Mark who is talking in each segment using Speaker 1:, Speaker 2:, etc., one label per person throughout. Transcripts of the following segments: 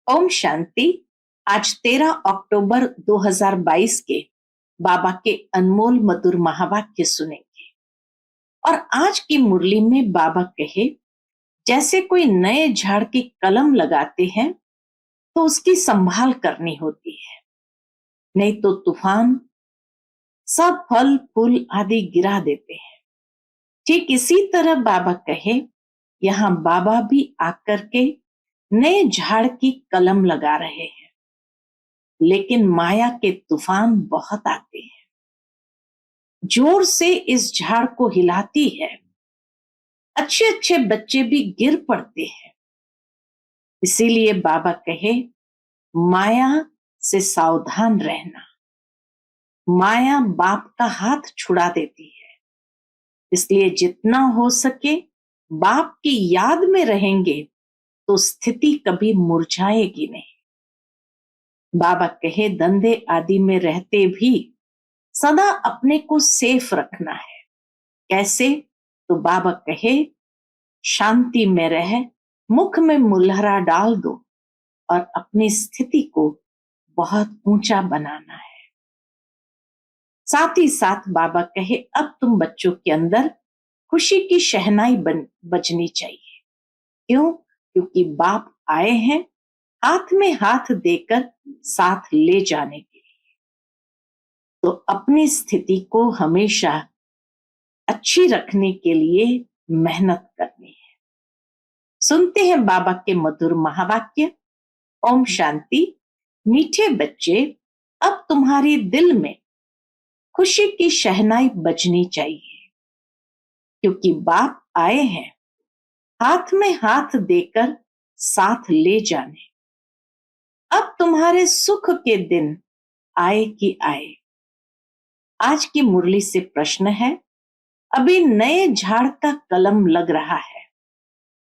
Speaker 1: ओम शांति। आज 13 अक्टूबर 2022 के बाबा के अनमोल मधुर महावाक्य सुनेंगे। और आज की मुरली में बाबा कहे, जैसे कोई नए झाड़ की कलम लगाते हैं तो उसकी संभाल करनी होती है, नहीं तो तूफान सब फल फूल आदि गिरा देते हैं। ठीक इसी तरह बाबा कहे, यहाँ बाबा भी आकर के नए झाड़ की कलम लगा रहे हैं, लेकिन माया के तूफान बहुत आते हैं, जोर से इस झाड़ को हिलाती है। अच्छे अच्छे बच्चे भी गिर पड़ते हैं। इसीलिए बाबा कहे, माया से सावधान रहना। माया बाप का हाथ छुड़ा देती है, इसलिए जितना हो सके बाप की याद में रहेंगे तो स्थिति कभी मुरझाएगी नहीं। बाबा कहे, धंधे आदि में रहते भी सदा अपने को सेफ रखना है। कैसे? तो बाबा कहे, शांति में रह, मुख में मुलहरा डाल दो और अपनी स्थिति को बहुत ऊंचा बनाना है। साथ ही साथ बाबा कहे, अब तुम बच्चों के अंदर खुशी की शहनाई बजनी चाहिए। क्यों? क्योंकि बाप आए हैं हाथ में हाथ देकर साथ ले जाने के लिए। तो अपनी स्थिति को हमेशा अच्छी रखने के लिए मेहनत करनी है। सुनते हैं बाबा के मधुर महावाक्य। ओम शांति। मीठे बच्चे, अब तुम्हारी दिल में खुशी की शहनाई बजनी चाहिए, क्योंकि बाप आए हैं हाथ में हाथ देकर साथ ले जाने। अब तुम्हारे सुख के दिन आए कि आए। आज की मुरली से प्रश्न है, अभी नए झाड़ का कलम लग रहा है,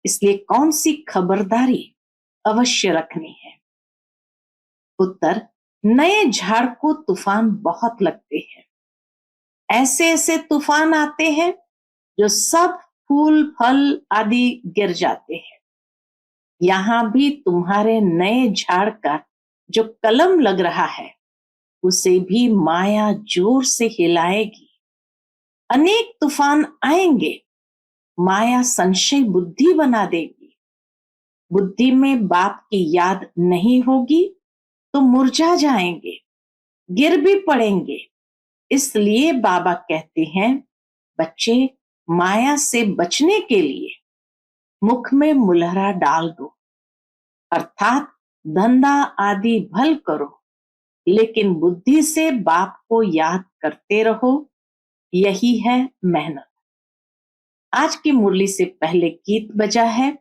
Speaker 1: इसलिए कौन सी खबरदारी अवश्य रखनी है? उत्तर, नए झाड़ को तूफान बहुत लगते हैं। ऐसे ऐसे तूफान आते हैं जो सब फूल फल आदि गिर जाते हैं। यहां भी तुम्हारे नए झाड़ का जो कलम लग रहा है, उसे भी माया जोर से हिलाएगी। अनेक तूफान आएंगे, माया संशय बुद्धि बना देगी। बुद्धि में बाप की याद नहीं होगी तो मुरझा जाएंगे, गिर भी पड़ेंगे। इसलिए बाबा कहते हैं, बच्चे, माया से बचने के लिए मुख में मुलहरा डाल दो, अर्थात धंधा आदि भल करो, लेकिन बुद्धि से बाप को याद करते रहो। यही है मेहनत। आज की मुरली से पहले गीत बजा है,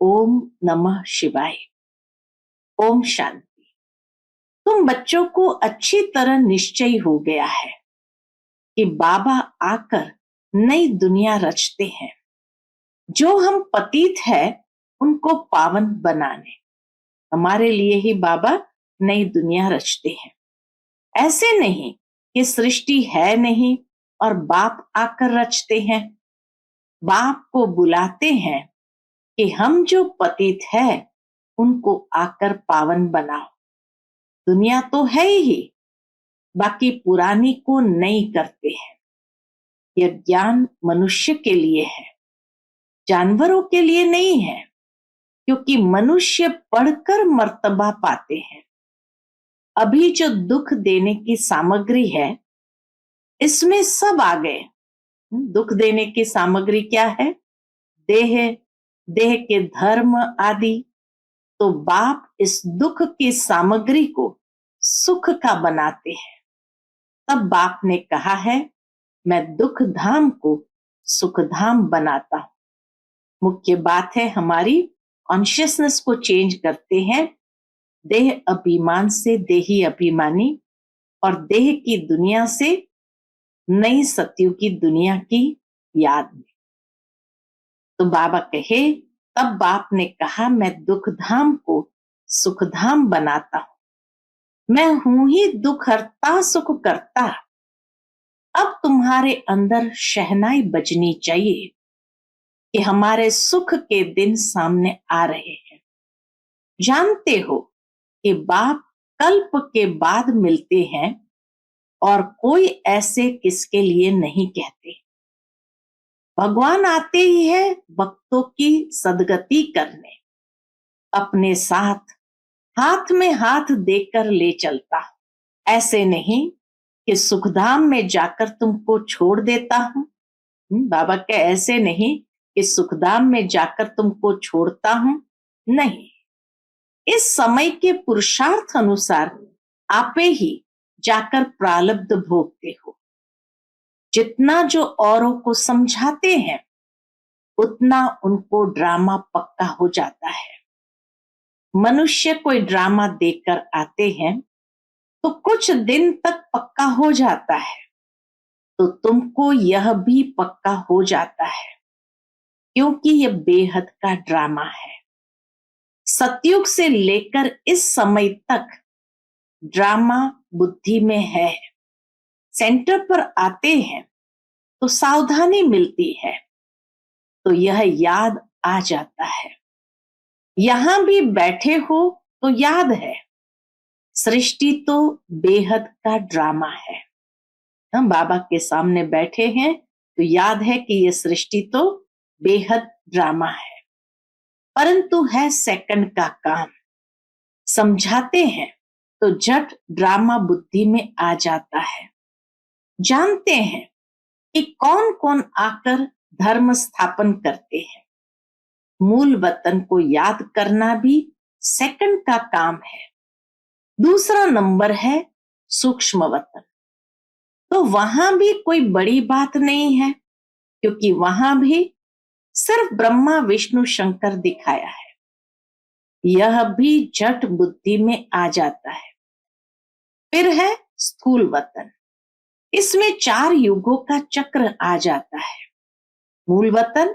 Speaker 1: ओम नमः शिवाय। ओम शांति। तुम बच्चों को अच्छी तरह निश्चय हो गया है कि बाबा आकर नई दुनिया रचते हैं। जो हम पतित है उनको पावन बनाने, हमारे लिए ही बाबा नई दुनिया रचते हैं। ऐसे नहीं कि सृष्टि है नहीं और बाप आकर रचते हैं। बाप को बुलाते हैं कि हम जो पतित है उनको आकर पावन बनाओ। दुनिया तो है ही, बाकी पुरानी को नई करते हैं। यह ज्ञान मनुष्य के लिए है, जानवरों के लिए नहीं है, क्योंकि मनुष्य पढ़कर मर्तबा पाते हैं। अभी जो दुख देने की सामग्री है, इसमें सब आ गए। दुख देने की सामग्री क्या है? देह, देह के धर्म आदि। तो बाप इस दुख की सामग्री को सुख का बनाते हैं। तब बाप ने कहा है, मैं दुख धाम को सुख धाम बनाता हूं। मुख्य बात है, हमारी कॉन्शियसनेस को चेंज करते हैं। देह अभिमान से देही अभिमानी, और देह की दुनिया से नई सत्युग की दुनिया की याद में। तो बाबा कहे, तब बाप ने कहा, मैं दुख धाम को सुख धाम बनाता हूं। मैं हूं ही दुख हरता सुख करता। अब तुम्हारे अंदर शहनाई बजनी चाहिए कि हमारे सुख के दिन सामने आ रहे हैं। जानते हो कि बाप कल्प के बाद मिलते हैं और कोई ऐसे किसके लिए नहीं कहते। भगवान आते ही है भक्तों की सदगति करने, अपने साथ हाथ में हाथ देकर ले चलता हूं। ऐसे नहीं कि सुखधाम में जाकर तुमको छोड़ देता हूं। बाबा के ऐसे नहीं कि सुखधाम में जाकर तुमको छोड़ता हूं, नहीं, इस समय के पुरुषार्थ अनुसार आपे ही जाकर प्रारब्ध भोगते हो। जितना जो औरों को समझाते हैं उतना उनको ड्रामा पक्का हो जाता है। मनुष्य कोई ड्रामा देकर आते हैं तो कुछ दिन तक पक्का हो जाता है, तो तुमको यह भी पक्का हो जाता है, क्योंकि यह बेहद का ड्रामा है। सतयुग से लेकर इस समय तक ड्रामा बुद्धि में है। सेंटर पर आते हैं तो सावधानी मिलती है, तो यह याद आ जाता है। यहां भी बैठे हो तो याद है, सृष्टि तो बेहद का ड्रामा है। हम बाबा के सामने बैठे हैं तो याद है कि यह सृष्टि तो बेहद ड्रामा है, परंतु है सेकंड का काम। समझाते हैं तो झट ड्रामा बुद्धि में आ जाता है। जानते हैं कि कौन कौन आकर धर्म स्थापन करते हैं। मूल वतन को याद करना भी सेकंड का काम है। दूसरा नंबर है सूक्ष्म वतन, तो वहां भी कोई बड़ी बात नहीं है, क्योंकि वहां भी सिर्फ ब्रह्मा विष्णु शंकर दिखाया है। यह भी झट बुद्धि में आ जाता है। फिर है स्थूल वतन, इसमें 4 युगों का चक्र आ जाता है। मूल वतन,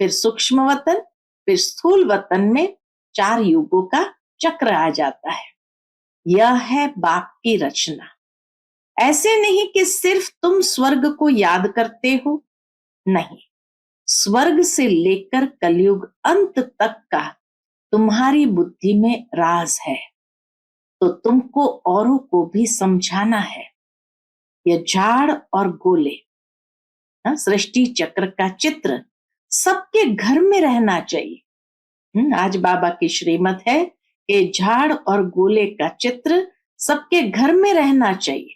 Speaker 1: फिर सूक्ष्म वतन, फिर स्थूल वतन में 4 युगों का चक्र आ जाता है। यह है बाप की रचना। ऐसे नहीं कि सिर्फ तुम स्वर्ग को याद करते हो, नहीं, स्वर्ग से लेकर कलयुग अंत तक का तुम्हारी बुद्धि में राज है, तो तुमको औरों को भी समझाना है। यह झाड़ और गोले, सृष्टि चक्र का चित्र सबके घर में रहना चाहिए। आज बाबा की श्रीमत है कि झाड़ और गोले का चित्र सबके घर में रहना चाहिए।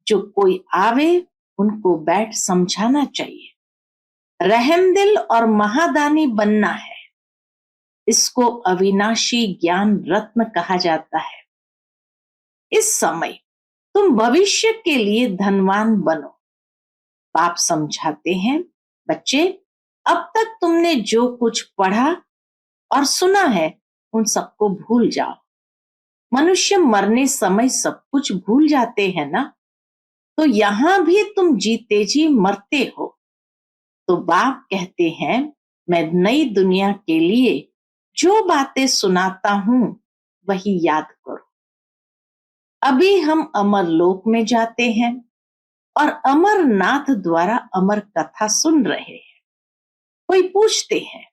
Speaker 1: जो कोई आवे उनको बैठ समझाना चाहिए। रहमदिल और महादानी बनना है। इसको अविनाशी ज्ञान रत्न कहा जाता है। इस समय तुम भविष्य के लिए धनवान बनो। बाप समझाते हैं, बच्चे, अब तक तुमने जो कुछ पढ़ा और सुना है उन सबको भूल जाओ। मनुष्य मरने समय सब कुछ भूल जाते हैं ना, तो यहां भी तुम जीते जी मरते हो। तो बाप कहते हैं, मैं नई दुनिया के लिए जो बातें सुनाता हूं वही याद करो। अभी हम अमरलोक में जाते हैं और अमरनाथ द्वारा अमर कथा सुन रहे हैं। कोई पूछते हैं,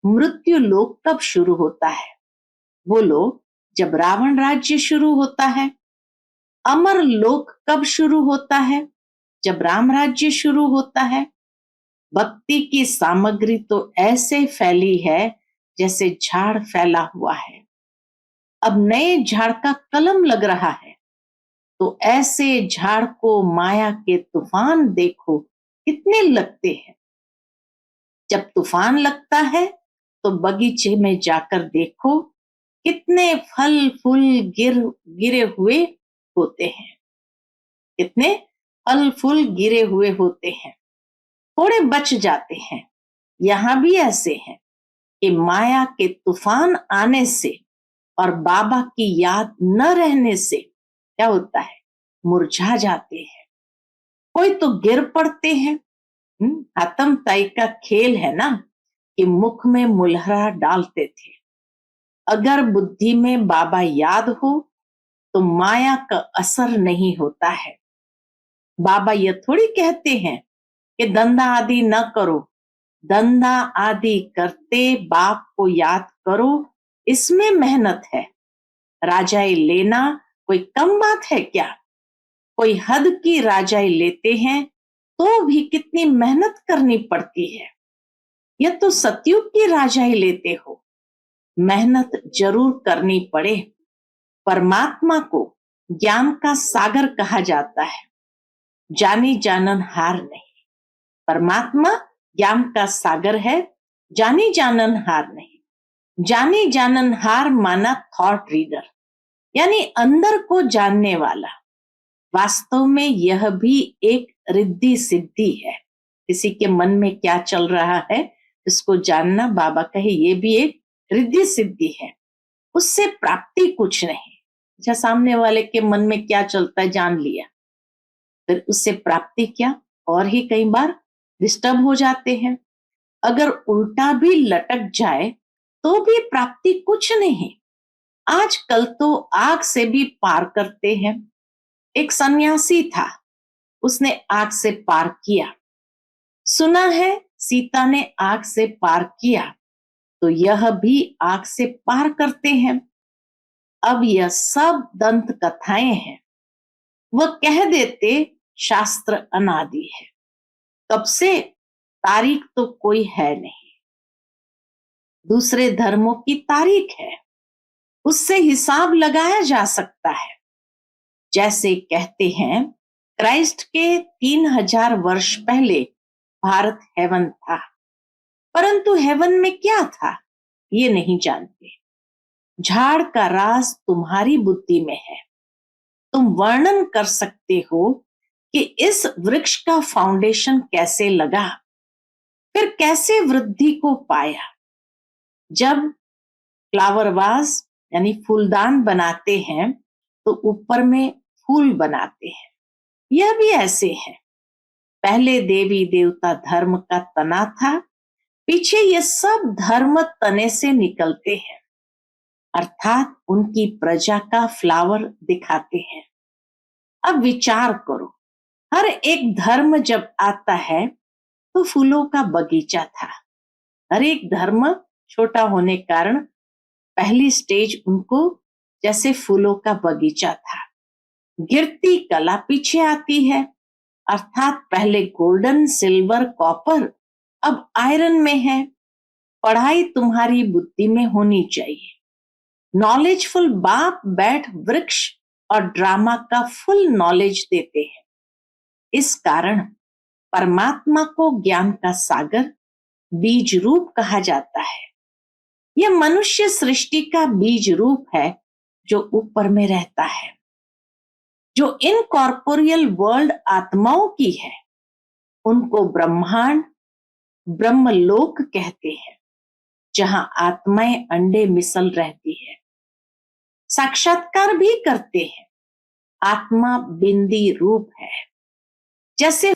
Speaker 1: मृत्यु लोक कब शुरू होता है? बोलो, जब रावण राज्य शुरू होता है। अमर लोक कब शुरू होता है? जब राम राज्य शुरू होता है। भक्ति की सामग्री तो ऐसे फैली है जैसे झाड़ फैला हुआ है। अब नए झाड़ का कलम लग रहा है, तो ऐसे झाड़ को माया के तूफान देखो कितने लगते हैं। जब तूफान लगता है तो बगीचे में जाकर देखो कितने फल फूल गिरे हुए होते हैं। कितने फल फूल गिरे हुए होते हैं, थोड़े बच जाते हैं। यहां भी ऐसे हैं कि माया के तूफान आने से और बाबा की याद न रहने से क्या होता है, मुरझा जाते हैं। कोई तो गिर पड़ते हैं। आतम ताई का खेल है ना कि मुख में मुलहरा डालते थे। अगर बुद्धि में बाबा याद हो तो माया का असर नहीं होता है। बाबा ये थोड़ी कहते हैं कि धंधा आदि न करो। धंधा आदि करते बाप को याद करो, इसमें मेहनत है। राजाई लेना कोई कम बात है क्या? कोई हद की राजाई लेते हैं तो भी कितनी मेहनत करनी पड़ती है। यह तो सतयुग की राजाई लेते हो, मेहनत जरूर करनी पड़े। परमात्मा को ज्ञान का सागर कहा जाता है, जानी जानन हार नहीं। परमात्मा ज्ञान का सागर है, जानी जानन हार नहीं। जानी जानन हार माना थॉट रीडर, यानी अंदर को जानने वाला। वास्तव में यह भी एक रिद्धि सिद्धि है। किसी के मन में क्या चल रहा है इसको जानना, बाबा कहे ये भी एक रिद्धि सिद्धि है। उससे प्राप्ति कुछ नहीं। अच्छा, सामने वाले के मन में क्या चलता है जान लिया, फिर उससे प्राप्ति क्या, और ही कई बार डिस्टर्ब हो जाते हैं। अगर उल्टा भी लटक जाए तो भी प्राप्ति कुछ नहीं। आजकल तो आग से भी पार करते हैं। एक सन्यासी था, उसने आग से पार किया। सुना है सीता ने आग से पार किया, तो यह भी आग से पार करते हैं। अब यह सब दंत कथाएं हैं। वह कह देते शास्त्र अनादि है, कब से, तारीख तो कोई है नहीं। दूसरे धर्मों की तारीख है, उससे हिसाब लगाया जा सकता है। जैसे कहते हैं क्राइस्ट के 3000 वर्ष पहले भारत हेवन था, परंतु हेवन में क्या था ये नहीं जानते। झाड़ का राज तुम्हारी बुद्धि में है। तुम वर्णन कर सकते हो कि इस वृक्ष का फाउंडेशन कैसे लगा, फिर कैसे वृद्धि को पाया। जब फ्लावर वाज यानी फूलदान बनाते हैं तो ऊपर में फूल बनाते हैं। यह भी ऐसे है, पहले देवी देवता धर्म का तना था, पीछे ये सब धर्म तने से निकलते हैं, अर्थात उनकी प्रजा का फ्लावर दिखाते हैं। अब विचार करो, हर एक धर्म जब आता है तो फूलों का बगीचा था। हर एक धर्म छोटा होने कारण पहली स्टेज उनको जैसे फूलों का बगीचा था। गिरती कला पीछे आती है, अर्थात पहले गोल्डन, सिल्वर, कॉपर, अब आयरन में है। पढ़ाई तुम्हारी बुद्धि में होनी चाहिए। नॉलेजफुल बाप बैठ वृक्ष और ड्रामा का फुल नॉलेज देते हैं। इस कारण परमात्मा को ज्ञान का सागर, बीज रूप कहा जाता है। यह मनुष्य सृष्टि का बीज रूप है जो ऊपर में रहता है, जो इनकॉर्पोरियल वर्ल्ड आत्माओं की है। उनको ब्रह्मांड, ब्रह्मलोक कहते हैं, जहां आत्माएं अंडे मिसल रहती है। साक्षात्कार भी करते हैं। आत्मा बिंदी रूप है। जैसे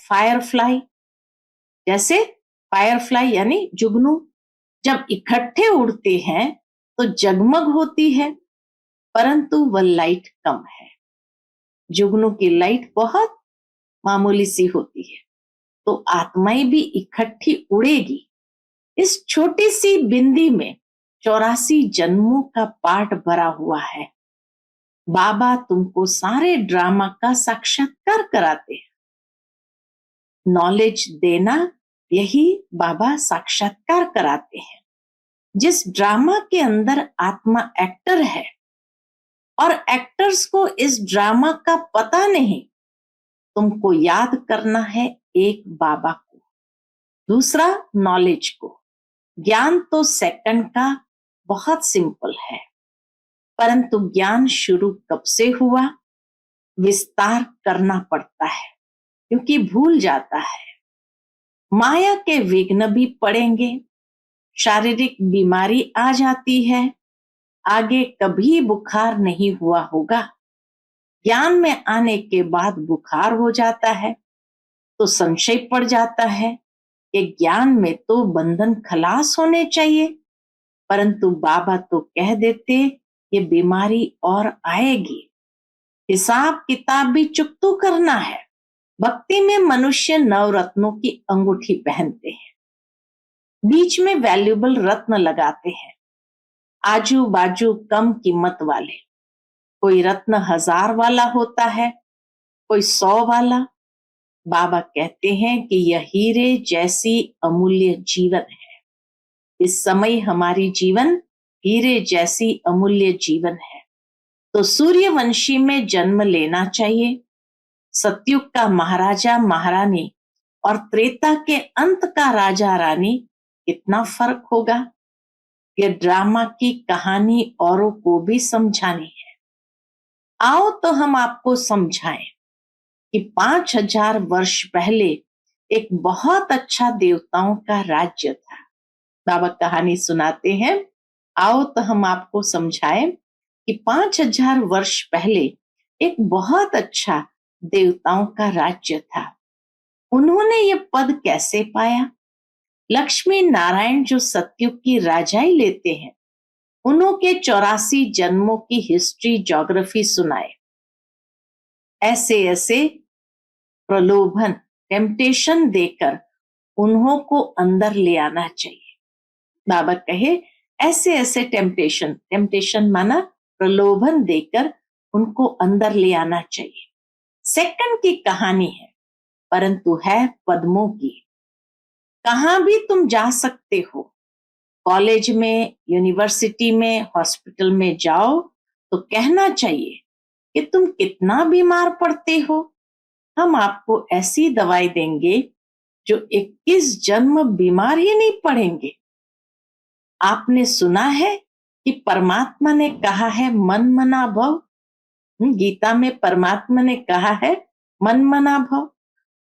Speaker 1: फायरफ्लाई यानी जुगनू जब इकट्ठे उड़ते हैं तो जगमग होती है, परंतु वह लाइट कम है। जुगनू की लाइट बहुत मामूली सी होती है, तो आत्माएं भी इकट्ठी उड़ेगी। इस छोटी सी बिंदी में 84 जन्मों का पाठ भरा हुआ है। बाबा तुमको सारे ड्रामा का साक्षात्कार कराते हैं। नॉलेज देना, यही बाबा साक्षात्कार कराते हैं। जिस ड्रामा के अंदर आत्मा एक्टर है और एक्टर्स को इस ड्रामा का पता नहीं, तुमको याद करना है एक बाबा को, दूसरा नॉलेज को। ज्ञान तो सेकंड का बहुत सिंपल है, परंतु ज्ञान शुरू कब से हुआ, विस्तार करना पड़ता है, क्योंकि भूल जाता है। माया के विघ्न भी पड़ेंगे, शारीरिक बीमारी आ जाती है, आगे कभी बुखार नहीं हुआ होगा। ज्ञान में आने के बाद बुखार हो जाता है तो संशय पड़ जाता है कि ज्ञान में तो बंधन खलास होने चाहिए, परंतु बाबा तो कह देते ये बीमारी और आएगी। हिसाब किताब भी चुकतो करना है। भक्ति में मनुष्य नवरत्नों की अंगूठी पहनते हैं, बीच में वैल्यूएबल रत्न लगाते हैं, आजू बाजू कम कीमत वाले। कोई रत्न 1000 वाला होता है, कोई 100 वाला। बाबा कहते हैं कि यह हीरे जैसी अमूल्य जीवन है। इस समय हमारी जीवन हीरे जैसी अमूल्य जीवन है। तो सूर्यवंशी में जन्म लेना चाहिए। सतयुग का महाराजा महारानी और त्रेता के अंत का राजा रानी, कितना फर्क होगा। ये ड्रामा की कहानी औरों को भी समझानी है। आओ तो हम आपको समझाएं कि 5000 वर्ष पहले एक बहुत अच्छा देवताओं का राज्य था। बाबा कहानी सुनाते हैं। आओ तो हम आपको समझाएं कि 5000 वर्ष पहले एक बहुत अच्छा देवताओं का राज्य था। उन्होंने ये पद कैसे पाया? लक्ष्मी नारायण जो सतयुग की राजाई लेते हैं, उन्होंने 84 जन्मों की हिस्ट्री ज्योग्राफी सुनाए। ऐसे ऐसे प्रलोभन, टेम्पटेशन देकर उन्हों को अंदर ले आना चाहिए। बाबा कहे ऐसे ऐसे टेम्पटेशन, टेम्पटेशन माना प्रलोभन देकर उनको अंदर ले आना चाहिए। सेकंड की कहानी है, परंतु है पद्मों की। कहां भी तुम जा सकते हो, कॉलेज में, यूनिवर्सिटी में, हॉस्पिटल में जाओ तो कहना चाहिए कि तुम कितना बीमार पड़ते हो, हम आपको ऐसी दवाई देंगे जो 21 जन्म बीमार ही नहीं पड़ेंगे। आपने सुना है कि परमात्मा ने कहा है मन मना भव। गीता में परमात्मा ने कहा है मन मना भव।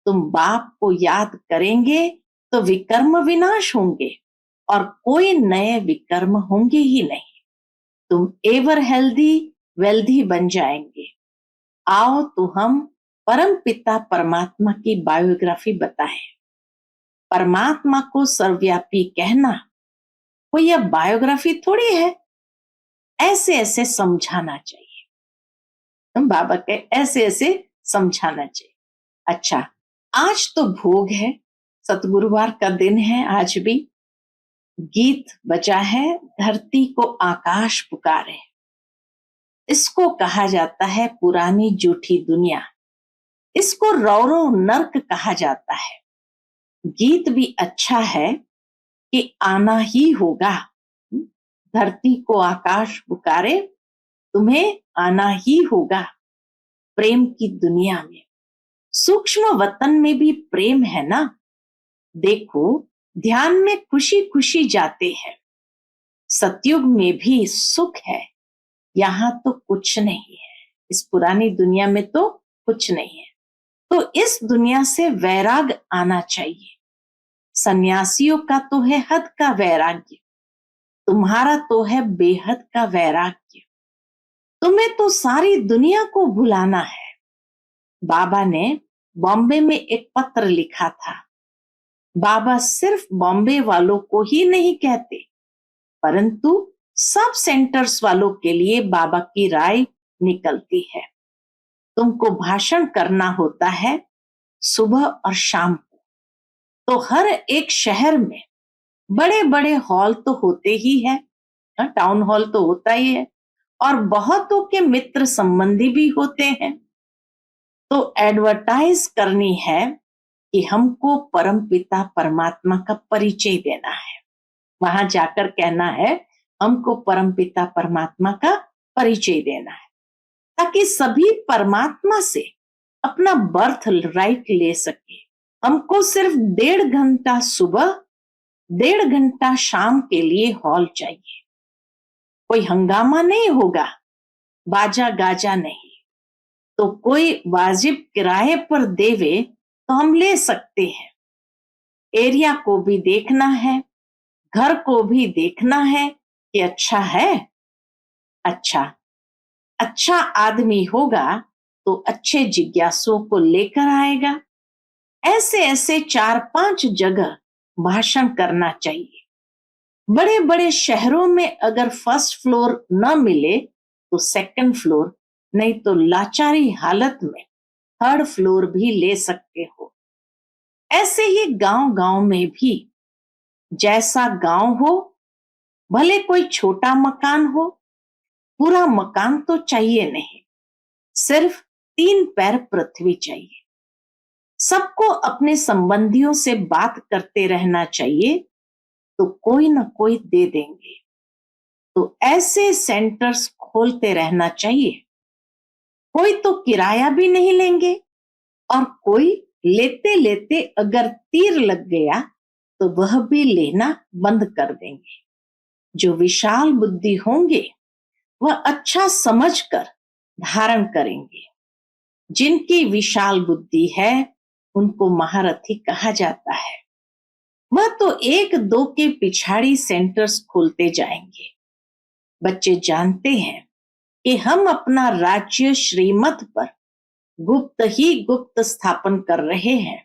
Speaker 1: तुम बाप को याद करेंगे तो विकर्म विनाश होंगे और कोई नए विकर्म होंगे ही नहीं। तुम एवर हेल्दी वेल्दी बन जाएंगे। आओ तो हम परम पिता परमात्मा की बायोग्राफी बताएं। परमात्मा को सर्वव्यापी कहना कोई यह बायोग्राफी थोड़ी है। ऐसे ऐसे समझाना चाहिए। बाबा के ऐसे ऐसे समझाना चाहिए। अच्छा, आज तो भोग है, सतगुरुवार का दिन है। आज भी गीत बजा है, धरती को आकाश पुकारे। इसको कहा जाता है पुरानी झूठी दुनिया। इसको रौरो नर्क कहा जाता है। गीत भी अच्छा है कि आना ही होगा। धरती को आकाश पुकारे, तुम्हें आना ही होगा प्रेम की दुनिया में। सूक्ष्म वतन में भी प्रेम है ना। देखो, ध्यान में खुशी खुशी जाते हैं। सतयुग में भी सुख है, यहां तो कुछ नहीं है। इस पुरानी दुनिया में तो कुछ नहीं है। तो इस दुनिया से वैराग आना चाहिए। सन्यासियों का तो है हद का वैराग्य, तुम्हारा तो है बेहद का वैराग्य। तुम्हें तो सारी दुनिया को भुलाना है। बाबा ने बॉम्बे में एक पत्र लिखा था। बाबा सिर्फ बॉम्बे वालों को ही नहीं कहते, परंतु सब सेंटर्स वालों के लिए बाबा की राय निकलती है। तुमको भाषण करना होता है सुबह और शाम को। तो हर एक शहर में बड़े बड़े हॉल तो होते ही है, टाउन हॉल तो होता ही है, और बहुतों के मित्र संबंधी भी होते हैं। तो एडवर्टाइज करनी है कि हमको परम पिता परमात्मा का परिचय देना है। वहां जाकर कहना है हमको परम पिता परमात्मा का परिचय देना है, ताकि सभी परमात्मा से अपना बर्थ राइट ले सके। हमको सिर्फ 1.5 घंटा सुबह, 1.5 घंटा शाम के लिए हॉल चाहिए। कोई हंगामा नहीं होगा, बाजा गाजा नहीं। तो कोई वाजिब किराए पर देवे तो हम ले सकते हैं। एरिया को भी देखना है, घर को भी देखना है कि अच्छा है। अच्छा अच्छा आदमी होगा तो अच्छे जिज्ञासुओं को लेकर आएगा। ऐसे ऐसे 4-5 जगह भाषण करना चाहिए। बड़े बड़े शहरों में अगर फर्स्ट फ्लोर न मिले तो सेकंड फ्लोर, नहीं तो लाचारी हालत में थर्ड फ्लोर भी ले सकते हो। ऐसे ही गांव गांव में भी जैसा गांव हो, भले कोई छोटा मकान हो, पूरा मकान तो चाहिए नहीं, सिर्फ 3 पैर पृथ्वी चाहिए। सबको अपने संबंधियों से बात करते रहना चाहिए, तो कोई ना कोई दे देंगे। तो ऐसे सेंटर्स खोलते रहना चाहिए। कोई तो किराया भी नहीं लेंगे और कोई लेते लेते अगर तीर लग गया तो वह भी लेना बंद कर देंगे। जो विशाल बुद्धि होंगे वह अच्छा समझकर धारण करेंगे। जिनकी विशाल बुद्धि है उनको महारथी कहा जाता है। वह तो 1-2 के पिछाड़ी सेंटर्स खोलते जाएंगे। बच्चे जानते हैं कि हम अपना राज्य श्रीमत पर गुप्त ही गुप्त स्थापन कर रहे हैं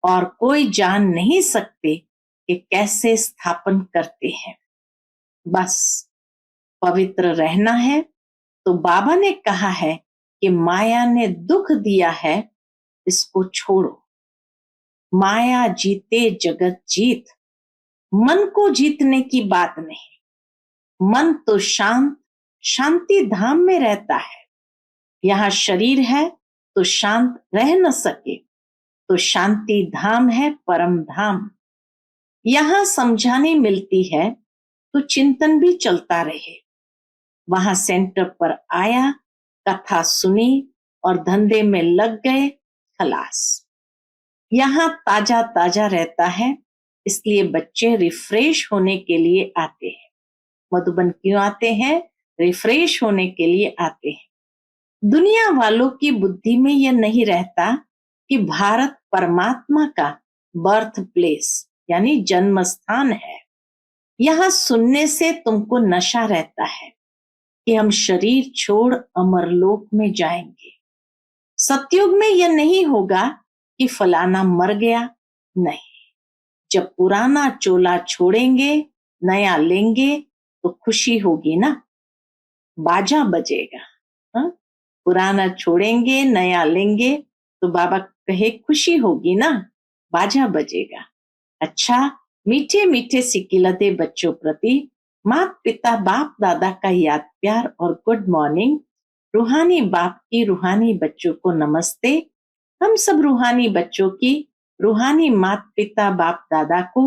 Speaker 1: और कोई जान नहीं सकते कि कैसे स्थापन करते हैं। बस पवित्र रहना है। तो बाबा ने कहा है कि माया ने दुख दिया है, इसको छोड़ो। माया जीते जगत जीत। मन को जीतने की बात नहीं। मन तो शांति धाम में रहता है। यहाँ शरीर है तो शांत रह न सके, तो शांति धाम है परम धाम। यहाँ समझाने मिलती है तो चिंतन भी चलता रहे। वहां सेंटर पर आया, कथा सुनी और धंधे में लग गए, खलास। यहाँ ताजा ताजा रहता है, इसलिए बच्चे रिफ्रेश होने के लिए आते हैं। मधुबन क्यों आते हैं? रिफ्रेश होने के लिए आते हैं। दुनिया वालों की बुद्धि में यह नहीं रहता कि भारत परमात्मा का बर्थ प्लेस यानी जन्म स्थान है। यहाँ सुनने से तुमको नशा रहता है कि हम शरीर छोड़ अमरलोक में जाएंगे। सतयुग में यह नहीं होगा कि फलाना मर गया, नहीं। जब पुराना चोला छोड़ेंगे, नया लेंगे तो खुशी होगी ना, बाजा बजेगा। हा? पुराना छोड़ेंगे, नया लेंगे तो बाबा कहे खुशी होगी ना, बाजा बजेगा। अच्छा, मीठे मीठे सिकिलते बच्चों प्रति माता पिता बाप दादा का याद प्यार और गुड मॉर्निंग। रूहानी बाप की रूहानी बच्चों को नमस्ते। हम सब रूहानी बच्चों की रूहानी माता पिता बाप दादा को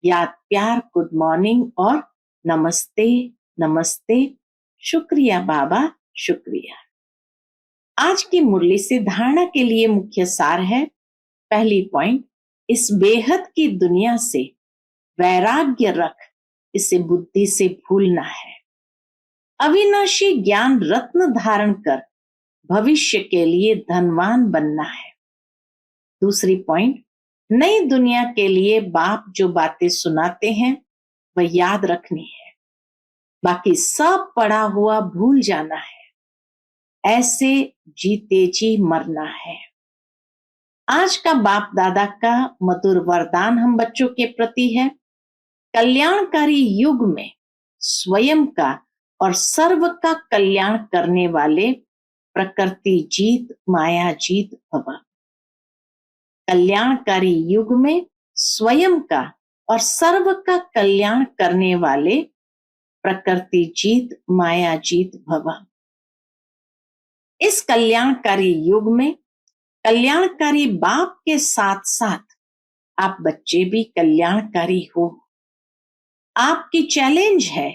Speaker 1: याद प्यार, गुड मॉर्निंग और नमस्ते नमस्ते। शुक्रिया बाबा, शुक्रिया। आज की मुरली से धारणा के लिए मुख्य सार है। पहली पॉइंट, इस बेहद की दुनिया से वैराग्य रख, इसे बुद्धि से भूलना है। अविनाशी ज्ञान रत्न धारण कर भविष्य के लिए धनवान बनना है। दूसरी पॉइंट, नई दुनिया के लिए बाप जो बातें सुनाते हैं वह याद रखनी है, बाकी सब पड़ा हुआ भूल जाना है। ऐसे जीते जी मरना है। आज का बाप दादा का मधुर वरदान हम बच्चों के प्रति है। कल्याणकारी युग में स्वयं का और सर्व का कल्याण करने वाले प्रकृति जीत माया जीत भव। कल्याणकारी युग में स्वयं का और सर्व का कल्याण करने वाले प्रकृति जीत माया जीत भव। इस कल्याणकारी युग में कल्याणकारी बाप के साथ साथ आप बच्चे भी कल्याणकारी हो। आपकी चैलेंज है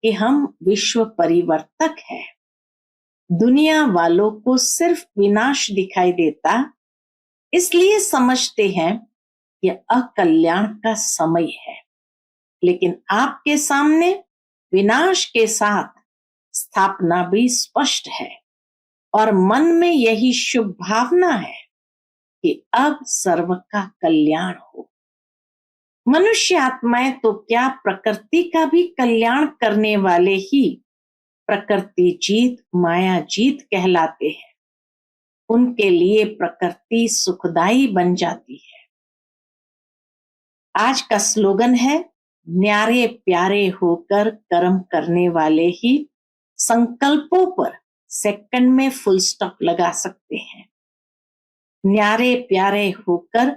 Speaker 1: कि हम विश्व परिवर्तक हैं। दुनिया वालों को सिर्फ विनाश दिखाई देता, इसलिए समझते हैं कि अकल्याण का समय है। लेकिन आपके सामने विनाश के साथ स्थापना भी स्पष्ट है और मन में यही शुभ भावना है कि अब सर्व का कल्याण हो। मनुष्य आत्माएं तो क्या, प्रकृति का भी कल्याण करने वाले ही प्रकृति जीत माया जीत कहलाते हैं। उनके लिए प्रकृति सुखदाई बन जाती है। आज का स्लोगन है, न्यारे प्यारे होकर कर्म करने वाले ही संकल्पों पर सेकंड में फुल स्टॉप लगा सकते हैं। न्यारे प्यारे होकर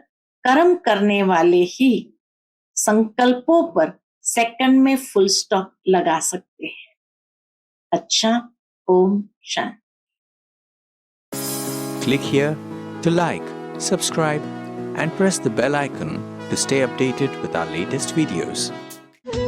Speaker 1: कर्म करने वाले ही संकल्पों पर सेकंड में फुल स्टॉप लगा सकते हैं। अच्छा, Om Shanti.
Speaker 2: Click here to like, subscribe, and press the bell icon to stay updated with our latest videos.